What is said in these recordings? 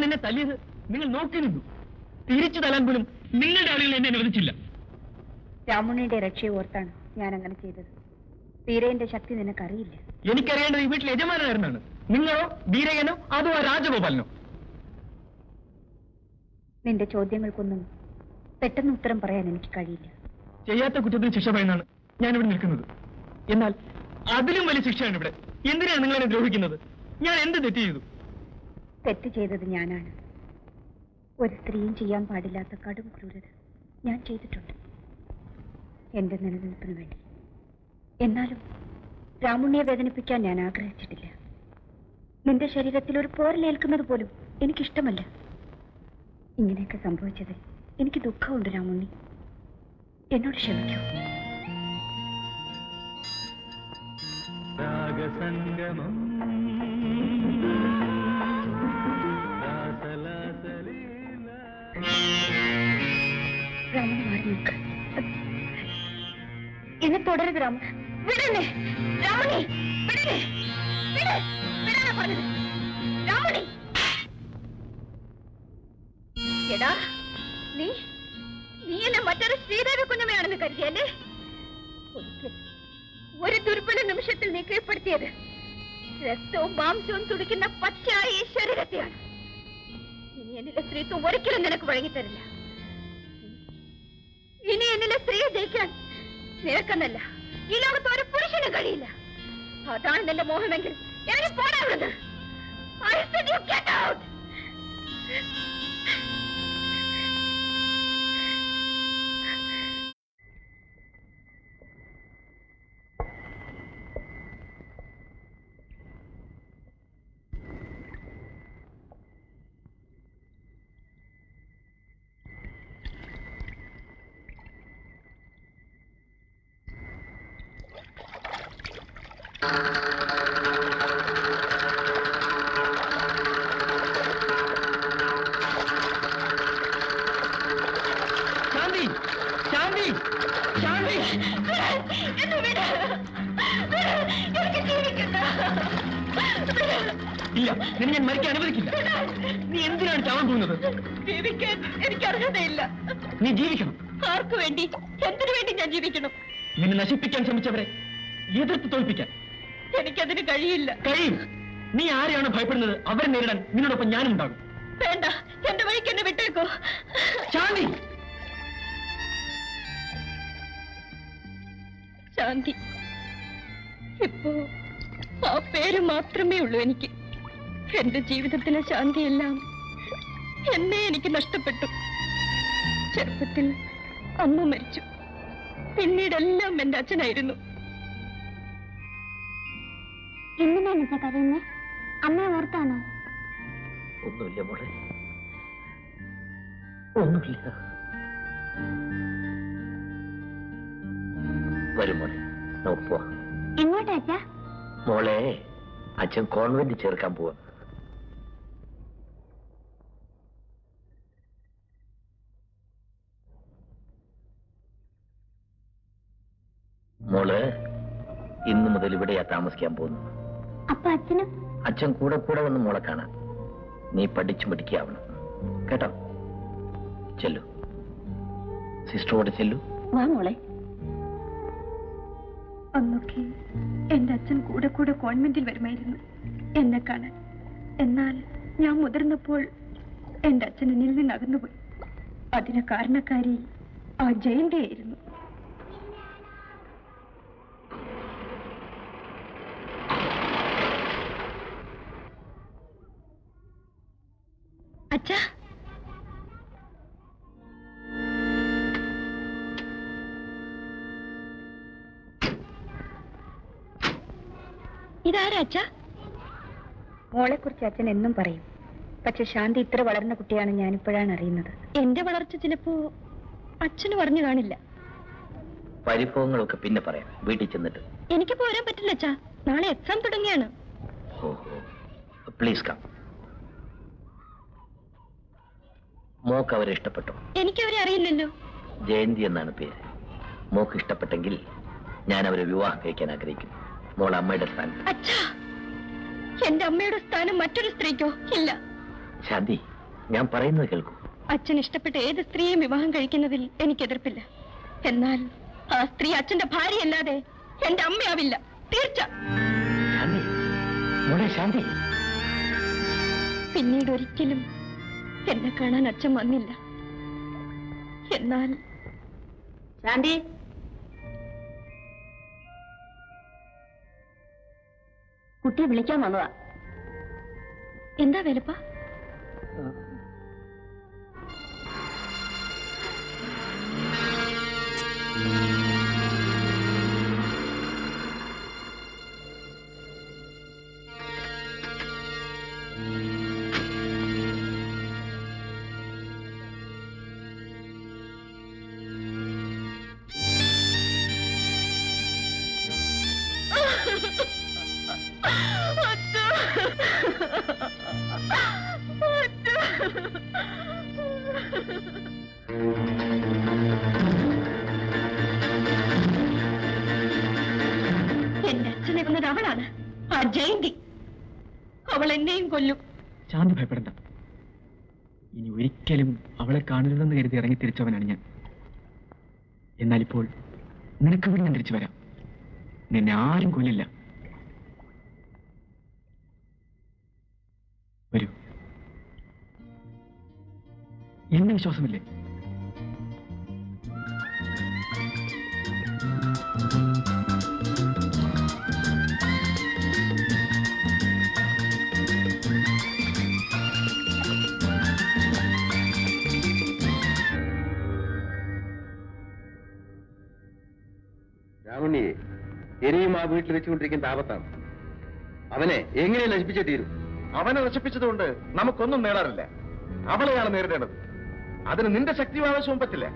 ഞാൻ എന്നെ തല്ലിയത് നിങ്ങൾ നോക്കി നിന്നു. തിരിച്ചു തല്ലാൻ പോലും നിങ്ങളുടെ ആളുകൾ എന്നെ അനുവദിച്ചില്ല. രാമുണ്ണിയുടെ രക്ഷയെ ഓർത്താണ് ഞാൻ അങ്ങനെ ചെയ്തത്. വീരേന്റെ ശക്തി നിനക്കറിയില്ല. എനിക്കറിയേണ്ടത് ഈ വീട്ടിൽ യജമാനായിരുന്നാണ്. നിങ്ങളോ വീരയനോ അതോ ആ രാജഗോപാലനോ? നിന്റെ ചോദ്യങ്ങൾക്കൊന്നും പെട്ടെന്ന് ഉത്തരം പറയാൻ എനിക്ക് കഴിയില്ല. ചെയ്യാത്ത കുറ്റത്തിന് ശിക്ഷ പറയുന്നതാണ് ഞാനിവിടെ നിൽക്കുന്നത്. എന്നാൽ അതിലും വലിയ ശിക്ഷയാണ് ഇവിടെ. എന്തിനാണ് നിങ്ങൾ എന്നെ ദ്രോഹിക്കുന്നത്? ഞാൻ എന്ത് തെറ്റ് ചെയ്തു? തെറ്റ് ചെയ്തത് ഞാനാണ്. ഒരു സ്ത്രീയും ചെയ്യാൻ പാടില്ലാത്ത കടും ക്രൂരത ഞാൻ ചെയ്തിട്ടുണ്ട് എന്റെ നിലനിൽപ്പിന് വേണ്ടി. എന്നാലും രാമുണ്ണിയെ വേദനിപ്പിക്കാൻ ഞാൻ ആഗ്രഹിച്ചിട്ടില്ല. നിന്റെ ശരീരത്തിൽ ഒരു പോരലേൽക്കുന്നത് പോലും എനിക്കിഷ്ടമല്ല. ഇങ്ങനെയൊക്കെ സംഭവിച്ചതിൽ എനിക്ക് ദുഃഖമുണ്ട് രാമുണ്ണി. എന്നോട് ക്ഷമിക്കൂ. രാഗസംഗമം രാമണി മാറി നിൽക്ക്. എന്നെ തുടരുത് രാമ. വിടണേ രാമണി, വിടണേ, വിടാനാ പറഞ്ഞത്. രാമണി, എടാ നീ എന്നെ മറ്റൊരു ശ്രീദേവി കുഞ്ഞമ്മയാണെന്ന് കരുതിയല്ലേ? ഒരു ദുർബല നിമിഷത്തിൽ നീ കീഴ്പ്പെടുത്തിയത് രക്തവും മാംസവും തുടിക്കുന്ന പച്ചയായ ഈ ശരീരത്തെയാണ്. ഇനി എന്നിലെ സ്ത്രീത്വം ഒരിക്കലും നിനക്ക് വഴങ്ങിത്തരില്ല. ഇനി എന്നിലെ സ്ത്രീയെ ജയിക്കാൻ നിനക്കെന്നല്ല ഈ ലോകത്ത് ഒരു പുരുഷനും കഴിയില്ല. അതാണ് നിന്റെ മോഹമെങ്കിൽ എനിക്ക് പോടാവുന്നത്. I said you get out. ഇല്ല, നിന്നെ ഞാൻ മരിക്കാൻ അനുവദിക്കില്ല. നീ എന്തിനാണ് ചാവാൻ പോകുന്നത്? ജീവിക്കാൻ എനിക്ക് അർഹതയില്ല. നീ ജീവിക്കണം. ആർക്കു വേണ്ടി, എന്തിനു വേണ്ടി ഞാൻ ജീവിക്കണം? നിന്നെ നശിപ്പിക്കാൻ ശ്രമിച്ചവരെ എതിർത്ത് തോൽപ്പിക്കാൻ എനിക്കതിന് കഴിയില്ല. കഴിയും. നീ ആരെയാണ് ഭയപ്പെടുന്നത് അവരെ നേരിടാൻ നിന്നോടൊപ്പം ഞാനും ഉണ്ടാകും. വേണ്ട, എന്റെ വഴിക്ക് എന്നെ വിട്ടേക്കോ. ശാന്തി, ശാന്തി, ഇപ്പോ ആ പേര് മാത്രമേ ഉള്ളൂ എനിക്ക്. എന്റെ ജീവിതത്തിലെ ശാന്തിയെല്ലാം എന്നെ എനിക്ക് നഷ്ടപ്പെട്ടു. ചെറുപ്പത്തിൽ അമ്മ മരിച്ചു. പിന്നീടെല്ലാം എന്റെ അച്ഛനായിരുന്നു. എന്തിനാണ് കരയുന്നേ? അമ്മയെ ഓർത്താണോ? ഒന്നുമില്ല മോളെ, ഒന്നുമില്ല. വരും മോളെ, നമുക്ക് പോവാം. എങ്ങോട്ടാ അച്ഛാ? മോളെ, അച്ഛൻ കോൺവെന്റ് ചേർക്കാൻ പോവാ. മോള് ഇന്നു മുതൽ ഇവിടെയാ താമസിക്കാൻ പോകുന്നു. അപ്പൊ അച്ഛനും? അച്ഛൻ കൂടെ കൂടെ വന്ന് മോളെ കാണാൻ. നീ പഠിച്ചു മിടുക്കിയാവണം കേട്ടോ. ചെല്ലു, സിസ്റ്ററോട് ചെല്ലു. വാ മോളെ. അന്നൊക്കെ എന്റെ അച്ഛൻ കൂടെ കൂടെ കോൺവെന്റിൽ വരുമായിരുന്നു എന്നെ കാണാൻ. എന്നാൽ ഞാൻ മുതിർന്നപ്പോൾ എന്റെ അച്ഛൻ എന്നിൽ നിന്ന് അകന്നുപോയി. അതിന് കാരണക്കാരി ആ ജയന്തിയായിരുന്നു. അച്ഛാ, ഇതാരാ അച്ഛാ? മോളെ കുറിച്ച് അച്ഛൻ എന്നും പറയും. പക്ഷെ ശാന്തി ഇത്ര വളർന്ന കുട്ടിയാണ് ഞാനിപ്പോഴാണ് അറിയുന്നത്. എന്റെ വളർച്ച ചിലപ്പോ അച്ഛന് പറഞ്ഞു കാണില്ല. പരിഭവങ്ങളൊക്കെ പിന്നെ പറയാം, വീട്ടിൽ ചെന്നിട്ട്. എനിക്ക് പോരാൻ പറ്റില്ല അച്ഛാ, നാളെ എക്സാം തുടങ്ങിയാണ്. Please come. മോക്ക് അവരെ ഇഷ്ടപ്പെട്ടോ? എനിക്കവരെ അറിയില്ലല്ലോ. ജയന്തി എന്നാണ് പേര്. മോക്ക് ഇഷ്ടപ്പെട്ടെങ്കിൽ ഞാൻ അവരെ വിവാഹം കഴിക്കാൻ ആഗ്രഹിക്കുന്നു. മോൾ അമ്മയുടെ സ്ഥാനം. അച്ഛാ, എന്റെ അമ്മയുടെ സ്ഥാനം മറ്റൊരു സ്ത്രീക്കോ? ഇല്ല. ശാന്തി, ഞാൻ പറയുന്നത് കേൾക്കൂ. അച്ഛൻ ഇഷ്ടപ്പെട്ട ഏത് സ്ത്രീയും വിവാഹം കഴിക്കുന്നതിൽ എനിക്ക് എതിർപ്പില്ല. എന്നാൽ ആ സ്ത്രീ അച്ഛന്റെ ഭാര്യയല്ലാതെ എന്റെ അമ്മയാവില്ല. തീർച്ച. ശാന്തി, മോളെ ശാന്തി. പിന്നീട് ഒരിക്കലും എന്നെ കാണാൻ അച്ഛൻ വന്നില്ല. എന്നാൽ ശാന്തി, കുട്ടിയെ വിളിക്കാൻ വന്നതാ. എന്താ വേലപ്പ? എന്റെ അച്ഛനെ കൊന്നത് അവളാണ്, ആ ജയന്തി. അവൾ എന്നെയും കൊല്ലും. ശാന്തി, ഭയപ്പെടണ്ട. ഇനി ഒരിക്കലും അവളെ കാണരുതെന്ന് കരുതി ഇറങ്ങി തിരിച്ചവനാണ് ഞാൻ. എന്നാലിപ്പോൾ നിനക്ക് കൂടി ഞാൻ തിരിച്ചു വരാം. നിന്നെ ആരും കൊല്ലില്ല. വരൂ. എന്നെ വിശ്വാസമില്ലേ? രാമണ്ണിയെ ഇനിയും ആ വീട്ടിൽ വെച്ചുകൊണ്ടിരിക്കുന്ന ആപത്താണ്. അവനെ എങ്ങനെ നശിപ്പിച്ചേ തീരും. അവനെ നശിപ്പിച്ചതുകൊണ്ട് നമുക്കൊന്നും നേടാറില്ല. അവളെയാണ് നേരിടേണ്ടത്. അതിന് നിന്റെ ശക്തിയും ആവശ്യവും പറ്റില്ല.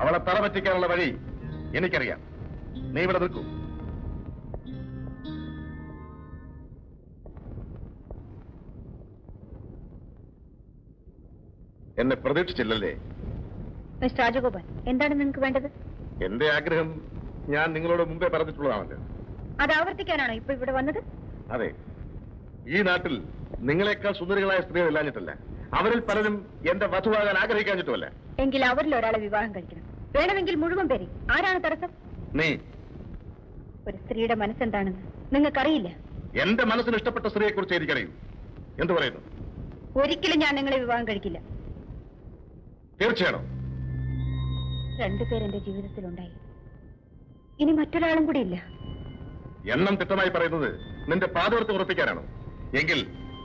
അവളെ തറ പറ്റിക്കാനുള്ള വഴി എനിക്കറിയാം. നീ ഇവിടെ നിൽക്കൂ. എന്നെ പ്രതീക്ഷിച്ചില്ലല്ലേ? മിസ്റ്റർ രാജഗോപാൽ, എന്താണ് നിങ്ങൾക്ക് വേണ്ടത്? എന്റെ ആഗ്രഹം ഞാൻ നിങ്ങളോട് മുമ്പേ പറഞ്ഞിട്ടുള്ളതാണല്ലോ. അത് ആവർത്തിക്കാനാണോ ഇപ്പൊ ഇവിടെ വന്നത്? അതെ, ഈ നാട്ടിൽ നിങ്ങളെക്കാൾ സുന്ദരികളായ സ്ത്രീകൾ ഇല്ലാഞ്ഞിട്ടല്ല, അവരിൽ പലരും എന്റെ വധുവാകാൻ ആഗ്രഹിക്കാഞ്ഞിട്ടുമല്ല. എങ്കിൽ അവരിൽ ഒരാളെ വിവാഹം കഴിക്കണം. വേണമെങ്കിൽ മുഴുവൻ പേര്. ആരാണ് തടസ്സം? നീ. ഒരു സ്ത്രീയുടെ മനസ്സെന്താണെന്ന് നിങ്ങൾക്കറിയില്ല. എന്റെ മനസ്സിന് ഇഷ്ടപ്പെട്ട സ്ത്രീയെ കുറിച്ച് എനിക്കറിയൂ. എന്തു പറയുന്നു? ഒരിക്കലും ഞാൻ നിങ്ങളെ വിവാഹം കഴിക്കില്ല. തീർച്ചയാണോ? രണ്ടുപേർ എന്റെ ജീവിതത്തിലുണ്ടായി. ഇനി മറ്റൊരാളും കൂടി ഇല്ല. എണ്ണം തിട്ടമായി പറയുന്നത് നിന്റെ പാതവൃത്തി ഉറപ്പിക്കാനാണോ? എങ്കിൽ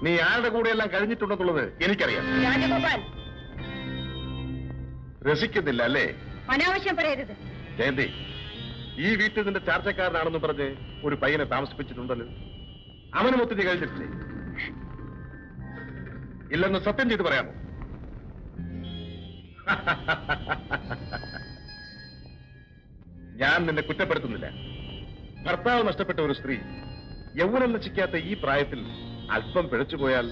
നീ ആരുടെ കൂടെയെല്ലാം കഴിഞ്ഞിട്ടുണ്ടെന്നുള്ളത് എനിക്കറിയാം. രാജഗോപാൽ, രസിക്കുന്നില്ല അല്ലേ? അനാവശ്യം പറയരുത്. ജയന്തി, ഈ വീട്ടിൽ നിന്റെ ചാർച്ചക്കാരനാണെന്ന് പറഞ്ഞ് ഒരു പയ്യനെ താമസിപ്പിച്ചിട്ടുണ്ടല്ലോ. അവനുമൊത്ത് നീ കഴിഞ്ഞിട്ടില്ലേ? ഇല്ലെന്ന് സത്യം ചെയ്ത് പറയാമോ? ഞാൻ നിന്നെ കുറ്റപ്പെടുത്തുന്നില്ല. ഭർത്താവ് നഷ്ടപ്പെട്ട ഒരു സ്ത്രീ യൗവനം നശിക്കാത്ത ഈ പ്രായത്തിൽ അല്പം പിഴച്ചുപോയാൽ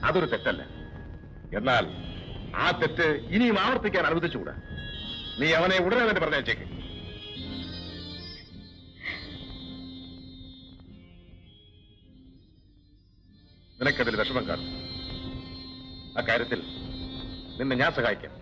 അതൊരു തെറ്റല്ല. എന്നാൽ ആ തെറ്റ് ഇനിയും ആവർത്തിക്കാൻ അനുവദിച്ചുകൂടാ. നീ അവനെ ഉടനെ തന്നെ പറഞ്ഞേച്ചേക്ക്. നിനക്കതിൽ വിഷമം കാണും. അക്കാര്യത്തിൽ നിന്നെ ഞാൻ സഹായിക്കാം.